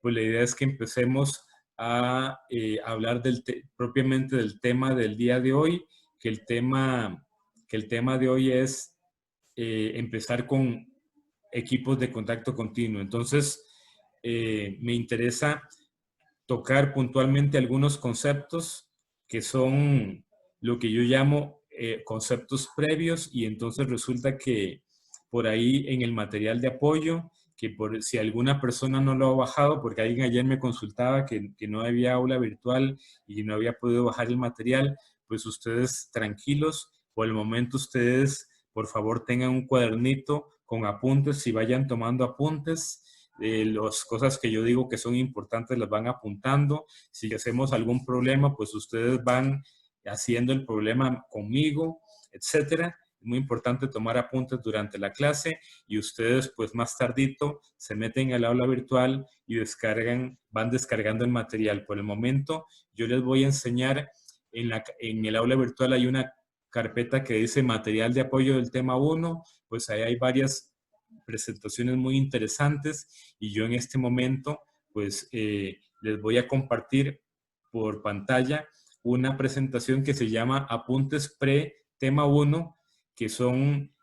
pues la idea es que empecemos a hablar propiamente del tema del día de hoy, que el tema de hoy es empezar con equipos de contacto continuo. Entonces, me interesa tocar puntualmente algunos conceptos que son lo que yo llamo conceptos previos, y entonces resulta que por ahí en el material de apoyo, que por si alguna persona no lo ha bajado, porque alguien ayer me consultaba que no había aula virtual y no había podido bajar el material, pues ustedes tranquilos, por el momento ustedes por favor tengan un cuadernito con apuntes y vayan tomando apuntes. Las cosas que yo digo que son importantes las van apuntando. Si hacemos algún problema, pues ustedes van haciendo el problema conmigo, etcétera. Es muy importante tomar apuntes durante la clase, y ustedes pues más tardito se meten al aula virtual y van descargando el material. Por el momento yo les voy a enseñar, en el aula virtual hay una carpeta que dice material de apoyo del tema 1, pues ahí hay varias presentaciones muy interesantes, y yo en este momento pues les voy a compartir por pantalla una presentación que se llama Apuntes Pre-Tema 1, que son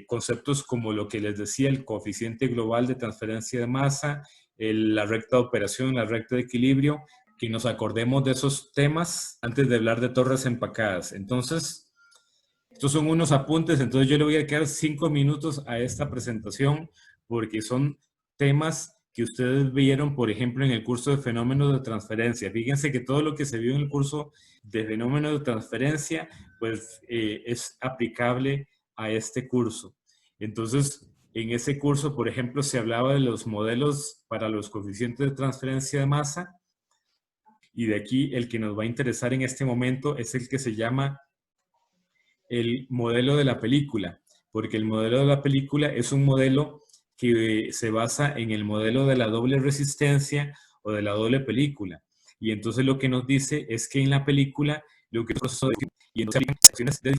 conceptos como lo que les decía, el coeficiente global de transferencia de masa, la recta de operación, la recta de equilibrio, que nos acordemos de esos temas antes de hablar de torres empacadas. Entonces, estos son unos apuntes, entonces yo le voy a quedar 5 minutos a esta presentación porque son temas que ustedes vieron, por ejemplo, en el curso de fenómenos de transferencia. Fíjense que todo lo que se vio en el curso de fenómenos de transferencia, pues es aplicable a este curso. Entonces, en ese curso, por ejemplo, se hablaba de los modelos para los coeficientes de transferencia de masa, y de aquí el que nos va a interesar en este momento es el que se llama el modelo de la película, porque el modelo de la película es un modelo que se basa en el modelo de la doble resistencia o de la doble película. Y entonces lo que nos dice es que en la película lo que es y entonces acciones de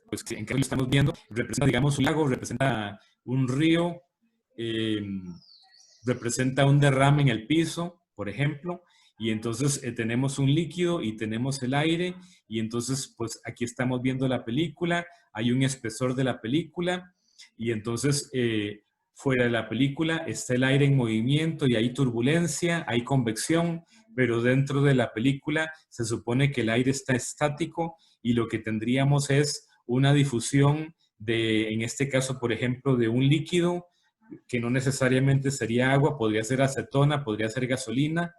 pues en que lo estamos viendo, representa, digamos, un lago, representa un río, eh, representa un derrame en el piso, por ejemplo, y entonces tenemos un líquido y tenemos el aire, y entonces pues aquí estamos viendo la película, hay un espesor de la película, y entonces fuera de la película está el aire en movimiento y hay turbulencia, hay convección, pero dentro de la película se supone que el aire está estático, y lo que tendríamos es una difusión de, en este caso, por ejemplo, de un líquido que no necesariamente sería agua, podría ser acetona, podría ser gasolina,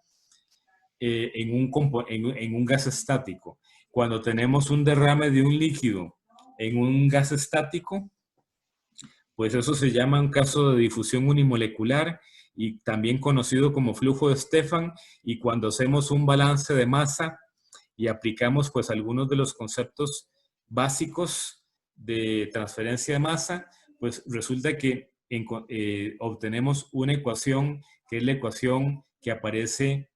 en un gas estático. Cuando tenemos un derrame de un líquido en un gas estático, pues eso se llama un caso de difusión unimolecular, y también conocido como flujo de Stefan. Y cuando hacemos un balance de masa y aplicamos pues algunos de los conceptos básicos de transferencia de masa, pues resulta que obtenemos una ecuación que es la ecuación que aparece,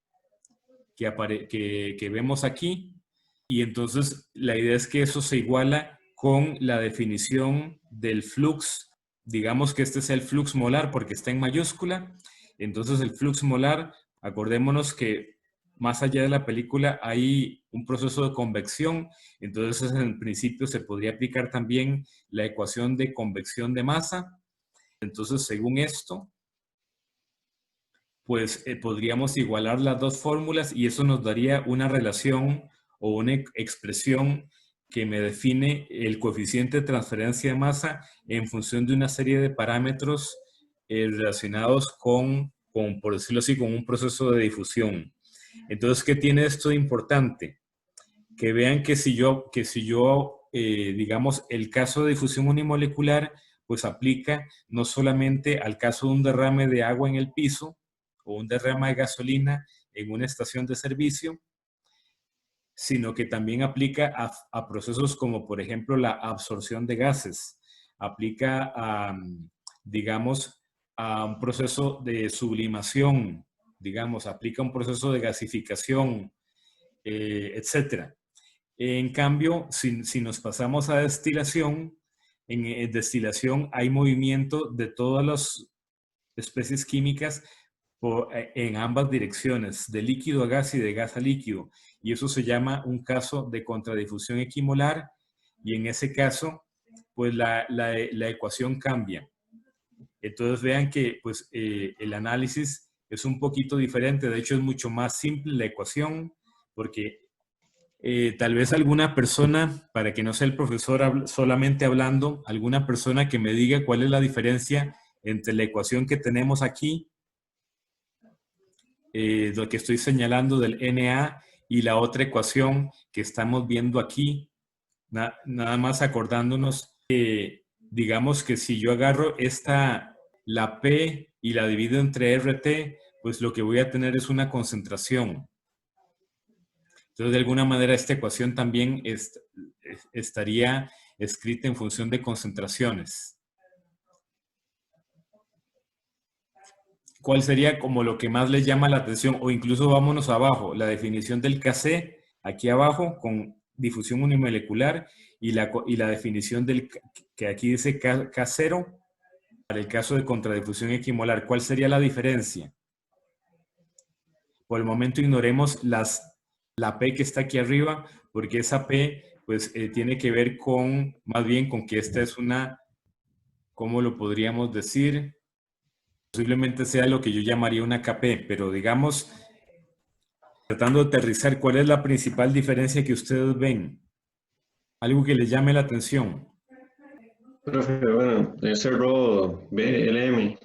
que vemos aquí. Y entonces la idea es que eso se iguala con la definición del flux. Digamos que este es el flux molar porque está en mayúscula. Entonces el flux molar, acordémonos que más allá de la película hay un proceso de convección. Entonces en principio se podría aplicar también la ecuación de convección de masa. Entonces según esto, pues podríamos igualar las dos fórmulas, y eso nos daría una relación o una expresión que me define el coeficiente de transferencia de masa en función de una serie de parámetros relacionados por decirlo así, con un proceso de difusión. Entonces, ¿qué tiene esto de importante? Que vean que si yo digamos, el caso de difusión unimolecular, pues aplica no solamente al caso de un derrame de agua en el piso o un derrame de gasolina en una estación de servicio, sino que también aplica a procesos como, por ejemplo, la absorción de gases. Aplica a, digamos, a un proceso de sublimación, digamos, aplica a un proceso de gasificación, etcétera. En cambio, si nos pasamos a destilación, en destilación hay movimiento de todos los especies químicas en ambas direcciones, de líquido a gas y de gas a líquido. Y eso se llama un caso de contradifusión equimolar. Y en ese caso, pues la ecuación cambia. Entonces vean que pues, el análisis es un poquito diferente. De hecho, es mucho más simple la ecuación, porque tal vez alguna persona, para que no sea el profesor solamente hablando, alguna persona que me diga cuál es la diferencia entre la ecuación que tenemos aquí, lo que estoy señalando del Na, y la otra ecuación que estamos viendo aquí, nada más acordándonos, digamos que si yo agarro la P y la divido entre RT, pues lo que voy a tener es una concentración. Entonces, de alguna manera, esta ecuación también estaría escrita en función de concentraciones. ¿Cuál sería como lo que más les llama la atención? O incluso vámonos abajo, la definición del Kc, aquí abajo, con difusión unimolecular, y la definición que aquí dice K0, para el caso de contradifusión equimolar. ¿Cuál sería la diferencia? Por el momento ignoremos la P que está aquí arriba, porque esa P pues tiene que ver más bien con que esta es una, ¿cómo lo podríamos decir? Posiblemente sea lo que yo llamaría una KP, pero digamos, tratando de aterrizar, ¿cuál es la principal diferencia que ustedes ven? Algo que les llame la atención. Profe, bueno, debe ser Rho BLM,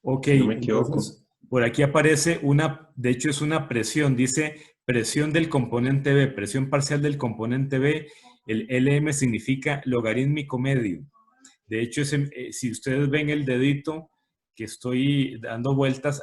Ok, si no me equivoco. entonces por aquí aparece de hecho es una presión, dice presión del componente B, presión parcial del componente B. El LM significa logarítmico medio. De hecho, si ustedes ven el dedito que estoy dando vueltas,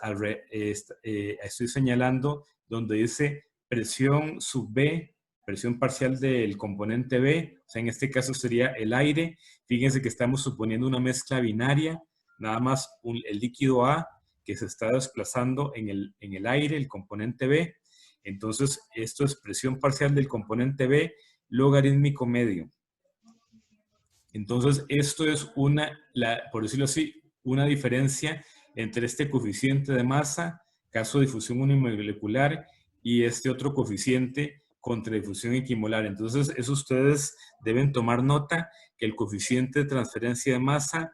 estoy señalando donde dice presión sub B, presión parcial del componente B, o sea, en este caso sería el aire. Fíjense que estamos suponiendo una mezcla binaria, nada más el líquido A que se está desplazando en el aire, el componente B. Entonces, esto es presión parcial del componente B, logarítmico medio. Entonces, esto es por decirlo así, una diferencia entre este coeficiente de masa, caso de difusión unimolecular, y este otro coeficiente contra difusión equimolar. Entonces, eso ustedes deben tomar nota, que el coeficiente de transferencia de masa,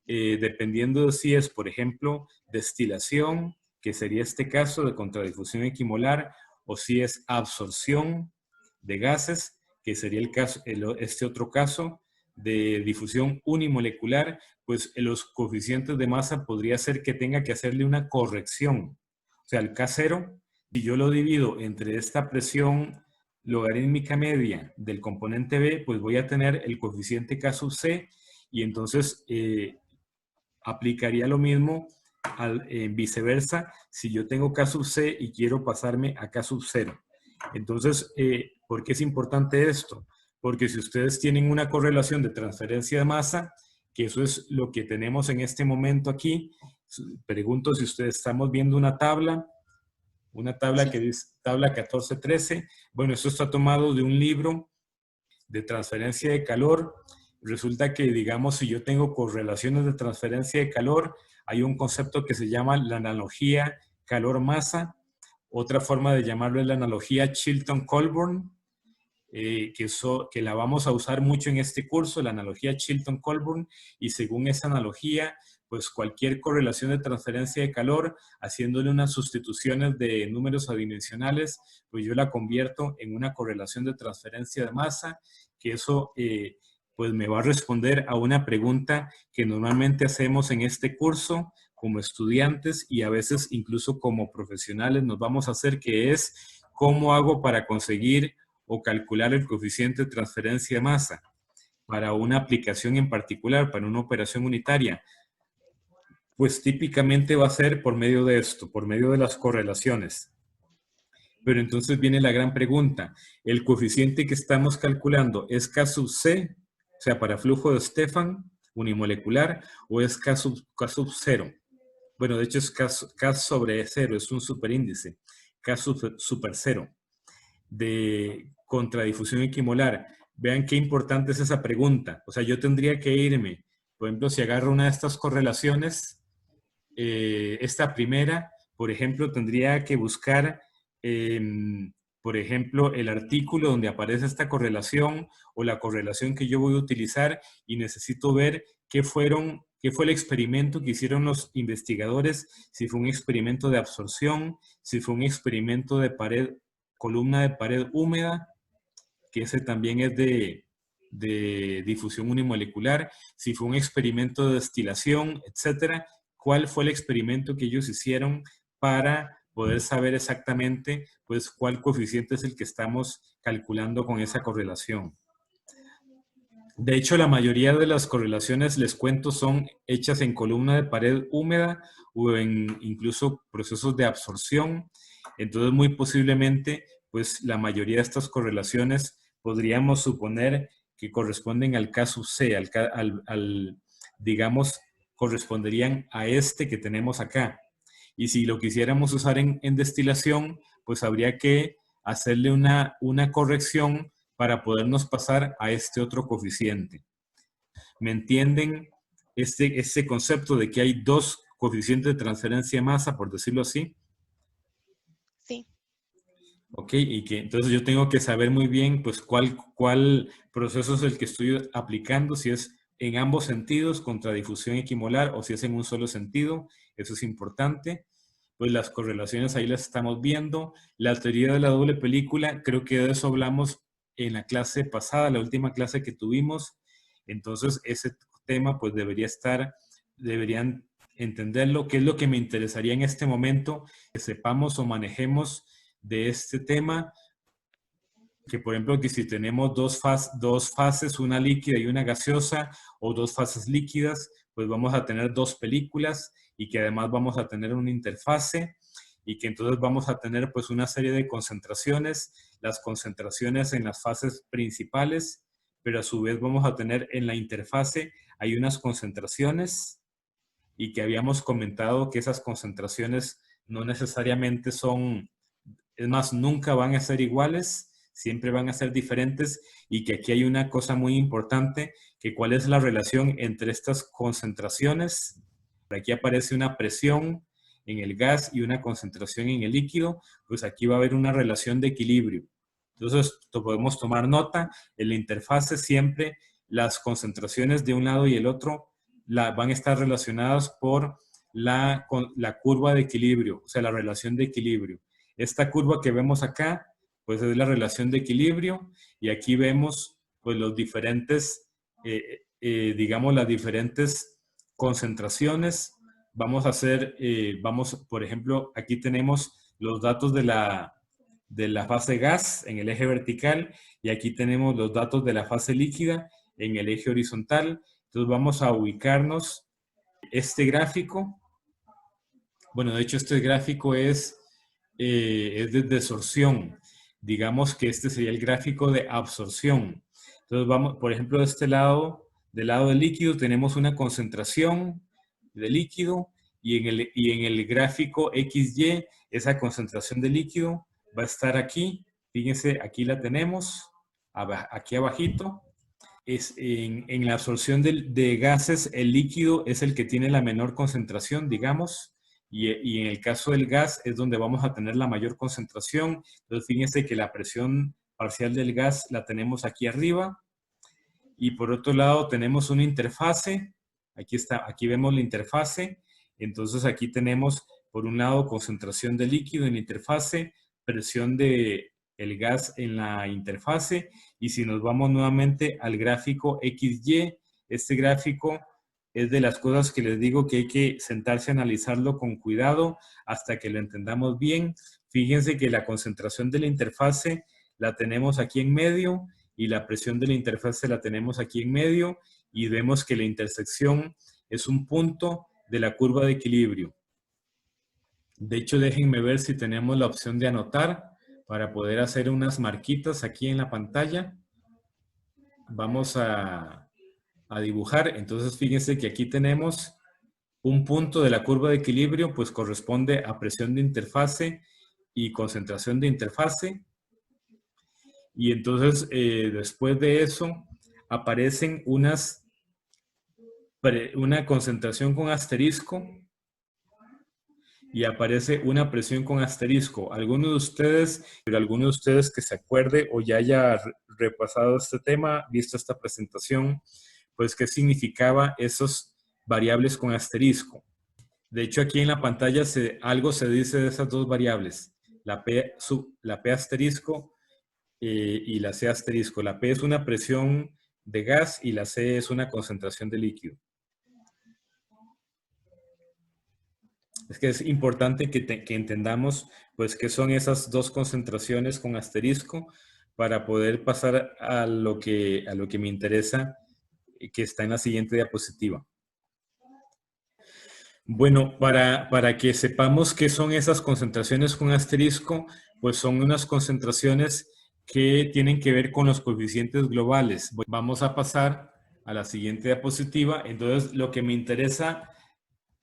dependiendo de si es, por ejemplo, destilación, que sería este caso de contradifusión equimolar, o si es absorción de gases, que sería este otro caso de difusión unimolecular, pues los coeficientes de masa podría ser que tenga que hacerle una corrección. O sea, el K0, si yo lo divido entre esta presión logarítmica media del componente B, pues voy a tener el coeficiente K sub C, y entonces aplicaría lo mismo viceversa si yo tengo K sub C y quiero pasarme a K sub 0. Entonces, ¿por qué es importante esto? Porque si ustedes tienen una correlación de transferencia de masa, que eso es lo que tenemos en este momento aquí, pregunto si ustedes estamos viendo una tabla que dice tabla 1413. Bueno, esto está tomado de un libro de transferencia de calor. Resulta que, digamos, si yo tengo correlaciones de transferencia de calor, hay un concepto que se llama la analogía calor-masa. Otra forma de llamarlo es la analogía Chilton-Colburn, que la vamos a usar mucho en este curso, la analogía Chilton-Colburn, y según esa analogía, pues cualquier correlación de transferencia de calor, haciéndole unas sustituciones de números adimensionales, pues yo la convierto en una correlación de transferencia de masa, que eso pues me va a responder a una pregunta que normalmente hacemos en este curso como estudiantes y a veces incluso como profesionales nos vamos a hacer, que es ¿cómo hago para conseguir o calcular el coeficiente de transferencia de masa para una aplicación en particular, para una operación unitaria? Pues típicamente va a ser por medio de esto, por medio de las correlaciones. Pero entonces viene la gran pregunta. ¿El coeficiente que estamos calculando es K sub C, o sea, para flujo de Stefan unimolecular, o es K sub 0? Bueno, de hecho es K sobre 0, es un superíndice. K super 0 de contradifusión equimolar. Vean qué importante es esa pregunta. O sea, yo tendría que irme, por ejemplo, si agarro una de estas correlaciones, esta primera, por ejemplo, tendría que buscar, por ejemplo, el artículo donde aparece esta correlación o la correlación que yo voy a utilizar y necesito ver qué fue el experimento que hicieron los investigadores, si fue un experimento de absorción, si fue un experimento de columna de pared húmeda, que ese también es de difusión unimolecular, si fue un experimento de destilación, etcétera. ¿Cuál fue el experimento que ellos hicieron para poder saber exactamente pues, cuál coeficiente es el que estamos calculando con esa correlación? De hecho, la mayoría de las correlaciones, les cuento, son hechas en columna de pared húmeda o en incluso procesos de absorción. Entonces, muy posiblemente, pues la mayoría de estas correlaciones podríamos suponer que corresponden al caso C, digamos, corresponderían a este que tenemos acá. Y si lo quisiéramos usar en destilación, pues habría que hacerle una corrección para podernos pasar a este otro coeficiente. ¿Me entienden este concepto de que hay dos coeficientes de transferencia de masa, por decirlo así? Sí. Ok, y que entonces yo tengo que saber muy bien pues cuál proceso es el que estoy aplicando, si es en ambos sentidos, contra difusión equimolar, o si es en un solo sentido. Eso es importante. Pues las correlaciones ahí las estamos viendo. La teoría de la doble película, creo que de eso hablamos en la clase pasada, la última clase que tuvimos. Entonces ese tema pues deberían entenderlo. ¿Qué es lo que me interesaría en este momento? Que sepamos o manejemos de este tema, que por ejemplo que si tenemos dos fases, una líquida y una gaseosa, o dos fases líquidas, pues vamos a tener dos películas y que además vamos a tener una interfase y que entonces vamos a tener pues una serie de concentraciones, las concentraciones en las fases principales, pero a su vez vamos a tener en la interfase hay unas concentraciones y que habíamos comentado que esas concentraciones no necesariamente son, es más, nunca van a ser iguales, siempre van a ser diferentes y que aquí hay una cosa muy importante, que cuál es la relación entre estas concentraciones. Aquí aparece una presión en el gas y una concentración en el líquido, pues aquí va a haber una relación de equilibrio. Entonces, podemos tomar nota, en la interfase siempre las concentraciones de un lado y el otro van a estar relacionadas por la curva de equilibrio, o sea, la relación de equilibrio. Esta curva que vemos acá, pues es la relación de equilibrio y aquí vemos pues los diferentes, digamos, las diferentes concentraciones. Vamos a hacer, por ejemplo, aquí tenemos los datos de la fase gas en el eje vertical y aquí tenemos los datos de la fase líquida en el eje horizontal. Entonces vamos a ubicarnos este gráfico. Bueno, de hecho este gráfico es de desorción. Digamos que este sería el gráfico de absorción. Entonces vamos, por ejemplo, de este lado, del lado del líquido, tenemos una concentración de líquido y en el gráfico XY, esa concentración de líquido va a estar aquí. Fíjense, aquí la tenemos, aquí abajito. En la absorción de gases, el líquido es el que tiene la menor concentración, digamos, y en el caso del gas es donde vamos a tener la mayor concentración. Entonces, fíjense que la presión parcial del gas la tenemos aquí arriba. Y por otro lado tenemos una interfase. Aquí está, aquí vemos la interfase. Entonces aquí tenemos por un lado concentración de líquido en la interfase, presión de el gas en la interfase. Y si nos vamos nuevamente al gráfico XY, este gráfico es de las cosas que les digo que hay que sentarse a analizarlo con cuidado hasta que lo entendamos bien. Fíjense que la concentración de la interfase la tenemos aquí en medio y la presión de la interfase la tenemos aquí en medio y vemos que la intersección es un punto de la curva de equilibrio. De hecho, déjenme ver si tenemos la opción de anotar para poder hacer unas marquitas aquí en la pantalla. Vamos a dibujar. Entonces, fíjense que aquí tenemos un punto de la curva de equilibrio, pues corresponde a presión de interfase y concentración de interfase. Y entonces, después de eso, aparecen una concentración con asterisco y aparece una presión con asterisco. Alguno de ustedes, pero alguno de ustedes que se acuerde o ya haya repasado este tema, visto esta presentación, pues qué significaba esos variables con asterisco. De hecho, aquí en la pantalla algo se dice de esas dos variables, la P asterisco y la C asterisco. La P es una presión de gas y la C es una concentración de líquido. Es que es importante que entendamos pues qué son esas dos concentraciones con asterisco para poder pasar a lo que me interesa, que está en la siguiente diapositiva. Bueno, para que sepamos qué son esas concentraciones con asterisco, pues son unas concentraciones que tienen que ver con los coeficientes globales. Vamos a pasar a la siguiente diapositiva. Entonces, lo que me interesa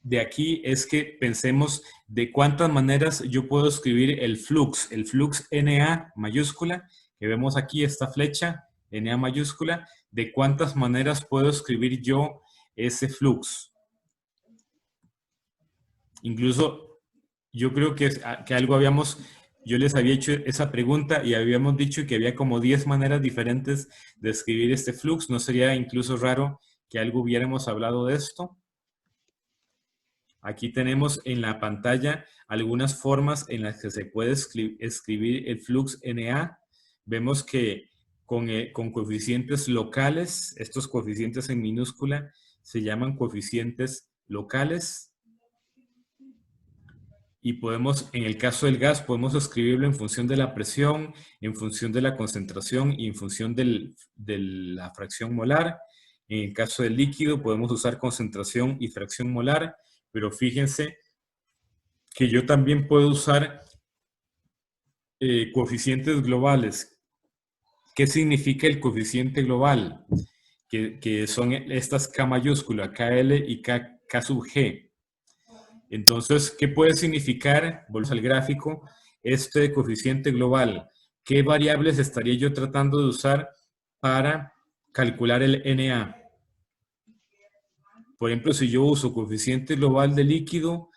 de aquí es que pensemos de cuántas maneras yo puedo escribir el flux Na mayúscula, que vemos aquí esta flecha, Na mayúscula, de cuántas maneras puedo escribir yo ese flux. Incluso yo creo que yo les había hecho esa pregunta y habíamos dicho que había como 10 maneras diferentes de escribir este flux. ¿No sería incluso raro que algo hubiéramos hablado de esto? Aquí tenemos en la pantalla algunas formas en las que se puede escribir el flux Na. Vemos que con coeficientes locales, estos coeficientes en minúscula se llaman coeficientes locales. Y podemos, en el caso del gas, podemos escribirlo en función de la presión, en función de la concentración y en función de la fracción molar. En el caso del líquido podemos usar concentración y fracción molar. Pero fíjense que yo también puedo usar coeficientes globales. ¿Qué significa el coeficiente global? Que son estas K mayúscula, KL y K sub G. Entonces, ¿qué puede significar, volvemos al gráfico, este coeficiente global? ¿Qué variables estaría yo tratando de usar para calcular el Na? Por ejemplo, si yo uso coeficiente global de líquido,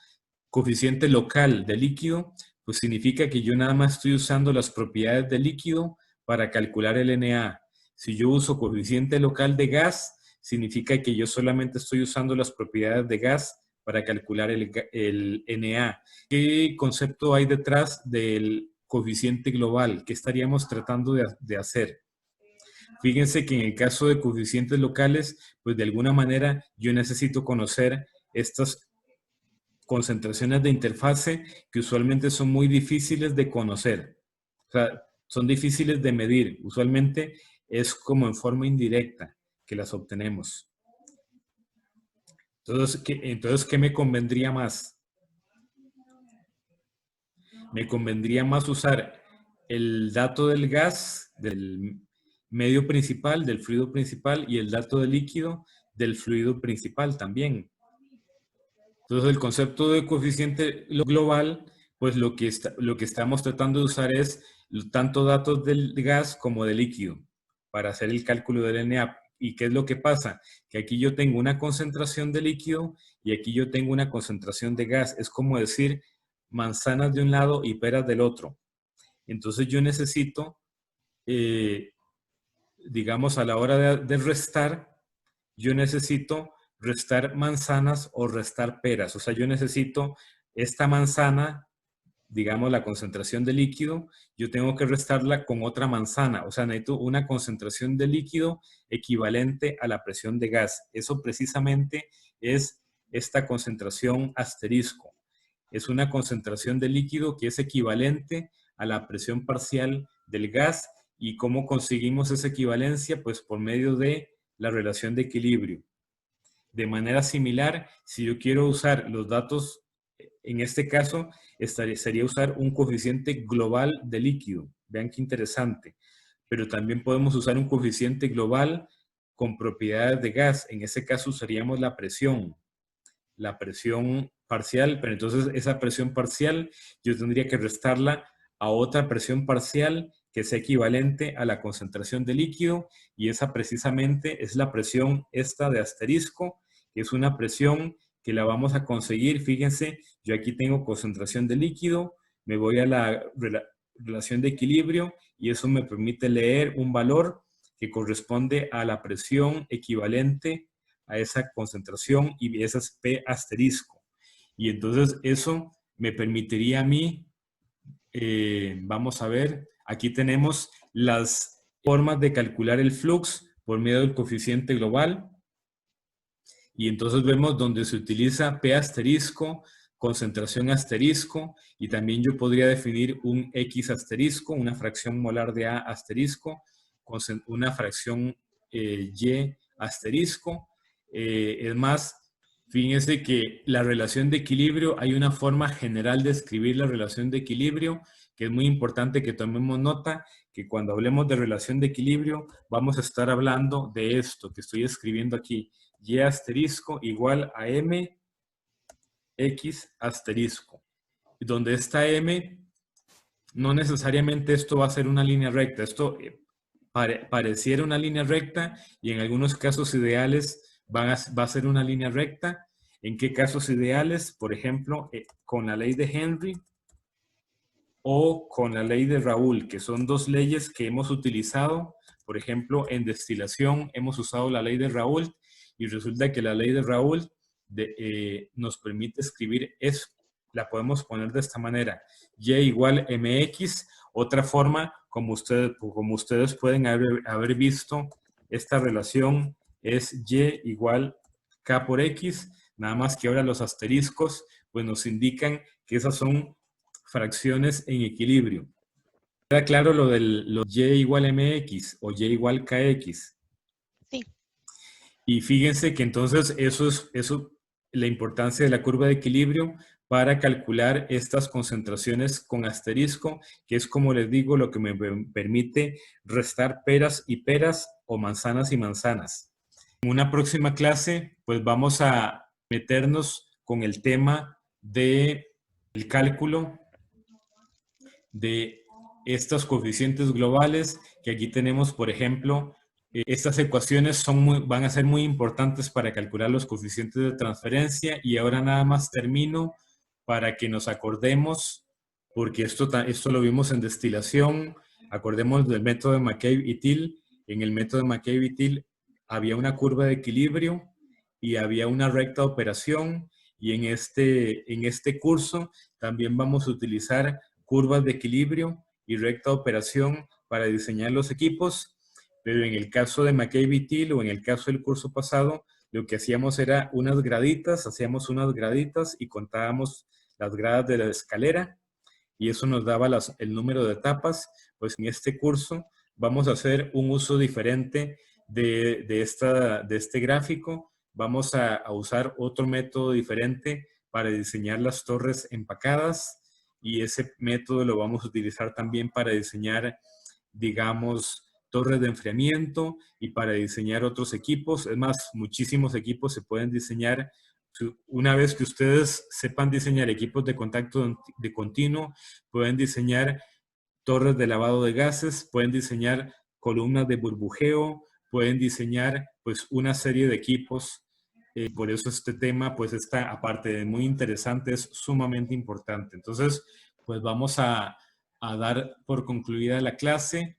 coeficiente local de líquido, pues significa que yo nada más estoy usando las propiedades del líquido para calcular el Na. Si yo uso coeficiente local de gas, significa que yo solamente estoy usando las propiedades de gas para calcular el Na. ¿Qué concepto hay detrás del coeficiente global? ¿Qué estaríamos tratando de hacer? Fíjense que en el caso de coeficientes locales, pues de alguna manera yo necesito conocer estas concentraciones de interfase que usualmente son muy difíciles de conocer. O sea, son difíciles de medir. Usualmente es como en forma indirecta que las obtenemos. Entonces, ¿qué me convendría más? Me convendría más usar el dato del gas, del medio principal, del fluido principal, y el dato del líquido, del fluido principal también. Entonces, el concepto de coeficiente global, pues lo que estamos tratando de usar es tanto datos del gas como del líquido para hacer el cálculo del Na. ¿Y qué es lo que pasa? Que aquí yo tengo una concentración de líquido y aquí yo tengo una concentración de gas. Es como decir manzanas de un lado y peras del otro. Entonces yo necesito, digamos, a la hora de restar, yo necesito restar manzanas o restar peras. O sea, yo necesito esta manzana, digamos, la concentración de líquido, yo tengo que restarla con otra manzana. O sea, necesito una concentración de líquido equivalente a la presión de gas. Eso precisamente es esta concentración asterisco. Es una concentración de líquido que es equivalente a la presión parcial del gas. ¿Y cómo conseguimos esa equivalencia? Pues por medio de la relación de equilibrio. De manera similar, si yo quiero usar los datos, en este caso, sería usar un coeficiente global de líquido. Vean qué interesante. Pero también podemos usar un coeficiente global con propiedades de gas. En ese caso usaríamos la presión parcial, pero entonces esa presión parcial yo tendría que restarla a otra presión parcial que sea equivalente a la concentración de líquido, y esa precisamente es la presión esta de asterisco, que es una presión que la vamos a conseguir. Fíjense, yo aquí tengo concentración de líquido, me voy a la relación de equilibrio y eso me permite leer un valor que corresponde a la presión equivalente a esa concentración y esa es P asterisco. Y entonces eso me permitiría a mí, vamos a ver, aquí tenemos las formas de calcular el flux por medio del coeficiente global. Y entonces vemos donde se utiliza P asterisco, concentración asterisco, y también yo podría definir un X asterisco, una fracción molar de A asterisco, una fracción Y asterisco. Es más, fíjense que la relación de equilibrio, hay una forma general de escribir la relación de equilibrio, que es muy importante que tomemos nota, que cuando hablemos de relación de equilibrio, vamos a estar hablando de esto que estoy escribiendo aquí. Y asterisco igual a M X asterisco. Donde está M, no necesariamente esto va a ser una línea recta. Esto pareciera una línea recta y en algunos casos ideales va a ser una línea recta. ¿En qué casos ideales? Por ejemplo, con la ley de Henry o con la ley de Raoult, que son dos leyes que hemos utilizado. Por ejemplo, en destilación hemos usado la ley de Raoult y resulta que la ley de Raoult nos permite escribir eso. La podemos poner de esta manera. Y igual mx. Otra forma, como ustedes pueden haber visto, esta relación es y igual k por x. Nada más que ahora los asteriscos pues nos indican que esas son fracciones en equilibrio. ¿Queda claro lo del y igual mx o y igual kx? Sí. Y fíjense que entonces eso la importancia de la curva de equilibrio para calcular estas concentraciones con asterisco, que es, como les digo, lo que me permite restar peras y peras o manzanas y manzanas. En una próxima clase, pues vamos a meternos con el tema del cálculo de estos coeficientes globales, que aquí tenemos, por ejemplo, estas ecuaciones van a ser muy importantes para calcular los coeficientes de transferencia. Y ahora nada más termino para que nos acordemos, porque esto lo vimos en destilación. Acordemos del método de McCabe y Thiele. En el método de McCabe y Thiele había una curva de equilibrio y había una recta de operación. Y en este curso también vamos a utilizar curvas de equilibrio y recta de operación para diseñar los equipos. Pero en el caso de McCabe y Thiele o en el caso del curso pasado, lo que hacíamos era hacíamos unas graditas y contábamos las gradas de la escalera y eso nos daba el número de etapas. Pues en este curso vamos a hacer un uso diferente de este gráfico. Vamos a usar otro método diferente para diseñar las torres empacadas y ese método lo vamos a utilizar también para diseñar, digamos, torres de enfriamiento y para diseñar otros equipos. Es más, muchísimos equipos se pueden diseñar. Una vez que ustedes sepan diseñar equipos de contacto de continuo, pueden diseñar torres de lavado de gases, pueden diseñar columnas de burbujeo, pueden diseñar pues una serie de equipos. Por eso este tema, pues está, aparte de muy interesante, es sumamente importante. Entonces, pues vamos a dar por concluida la clase.